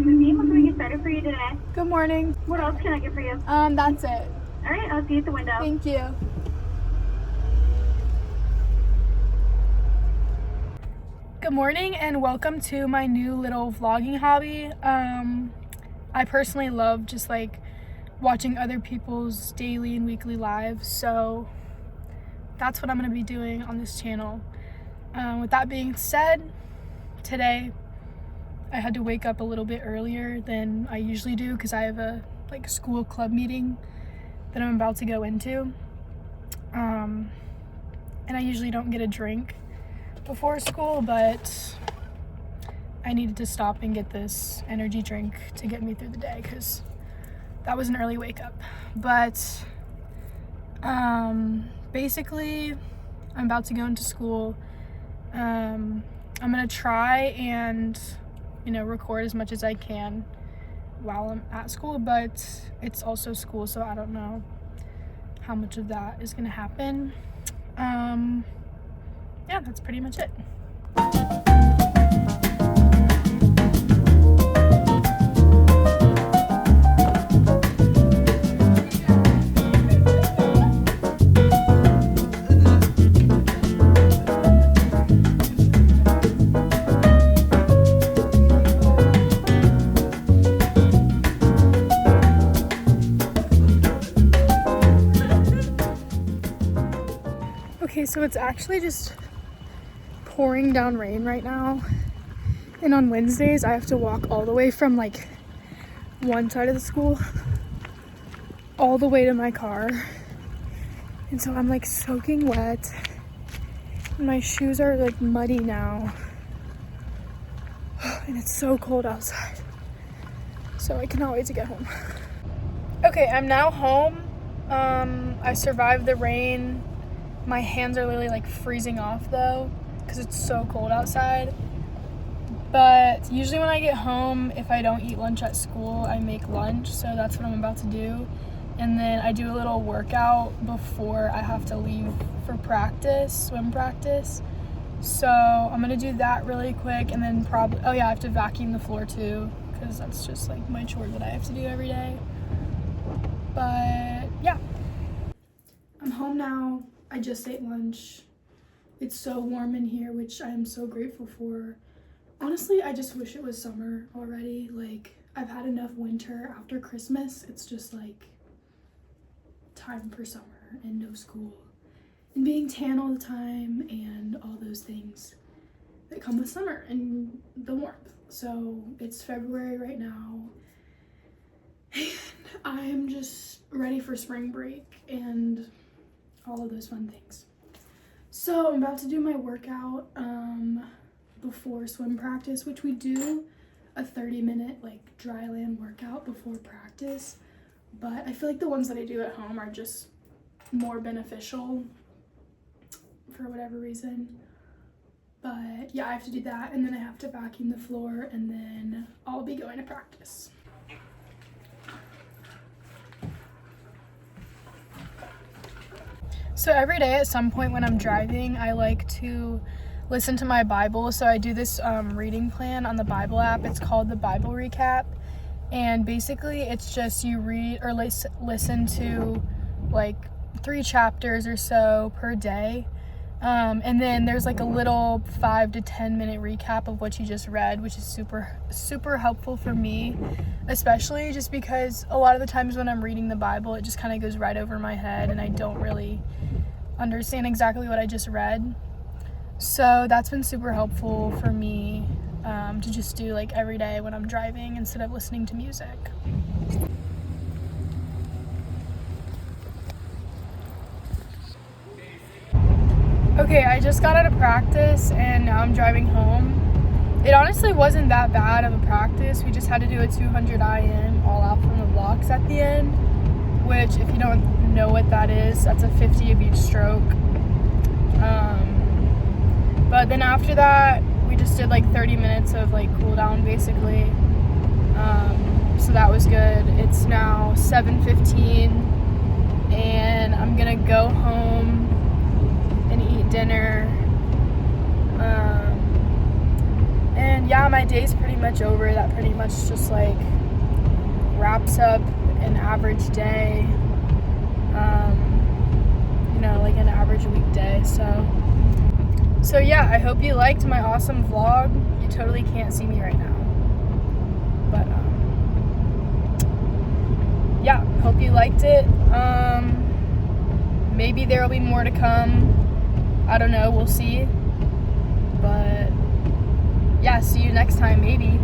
Museum. What can we get started for you today? Good morning. What else can I get for you? That's it. All right, I'll see you at the window. Thank you. Good morning and welcome to my new little vlogging hobby. I personally love just like watching other people's daily and weekly lives, so that's what I'm going to be doing on this channel. With that being said, today I had to wake up a little bit earlier than I usually do because I have a school club meeting that I'm about to go into. And I usually don't get a drink before school, but I needed to stop and get this energy drink to get me through the day because that was an early wake up. But basically I'm about to go into school. I'm gonna try and record as much as I can while I'm at school, but it's also school, so I don't know how much of that is gonna happen. Yeah, that's pretty much it. Okay, so it's actually just pouring down rain right now, and on Wednesdays I have to walk all the way from one side of the school all the way to my car, and so I'm soaking wet and my shoes are muddy now, and it's so cold outside, so I cannot wait to get home. Okay, I'm now home. I survived the rain. My hands are literally freezing off though because it's so cold outside. But usually when I get home, if I don't eat lunch at school, I make lunch, so that's what I'm about to do. And then I do a little workout before I have to leave for practice, swim practice. So I'm gonna do that really quick, and then I have to vacuum the floor too because that's just my chore that I have to do every day. But yeah, I'm home now. I just ate lunch. It's so warm in here, which I am so grateful for. Honestly, I just wish it was summer already. I've had enough winter after Christmas. It's just time for summer and no school and being tan all the time and all those things that come with summer and the warmth. So it's February right now and I'm just ready for spring break and all of those fun things. So I'm about to do my workout before swim practice, which we do a 30-minute dry land workout before practice, but I feel the ones that I do at home are just more beneficial for whatever reason. But yeah, I have to do that, and then I have to vacuum the floor, and then I'll be going to practice. So every day at some point when I'm driving, I like to listen to my Bible. So I do this reading plan on the Bible app. It's called the Bible Recap. And basically it's just you read or listen to 3 chapters or so per day. And then there's a little 5 to 10 minute recap of what you just read, which is super, super helpful for me, especially just because a lot of the times when I'm reading the Bible, it just kind of goes right over my head and I don't really understand exactly what I just read. So that's been super helpful for me to just do every day when I'm driving instead of listening to music. Okay, I just got out of practice and now I'm driving home. It honestly wasn't that bad of a practice. We just had to do a 200 IM all out from the blocks at the end, which if you don't know what that is, that's a 50 of each stroke. But then after that, we just did 30 minutes of cool down basically. So that was good. It's now 7:15 and I'm gonna go home and eat dinner. And yeah, my day's pretty much over. That pretty much just like wraps up an average day, like an average weekday. So yeah, I hope you liked my awesome vlog. You totally can't see me right now, but yeah, hope you liked it. Maybe there will be more to come. I don't know, we'll see. But yeah, see you next time, maybe.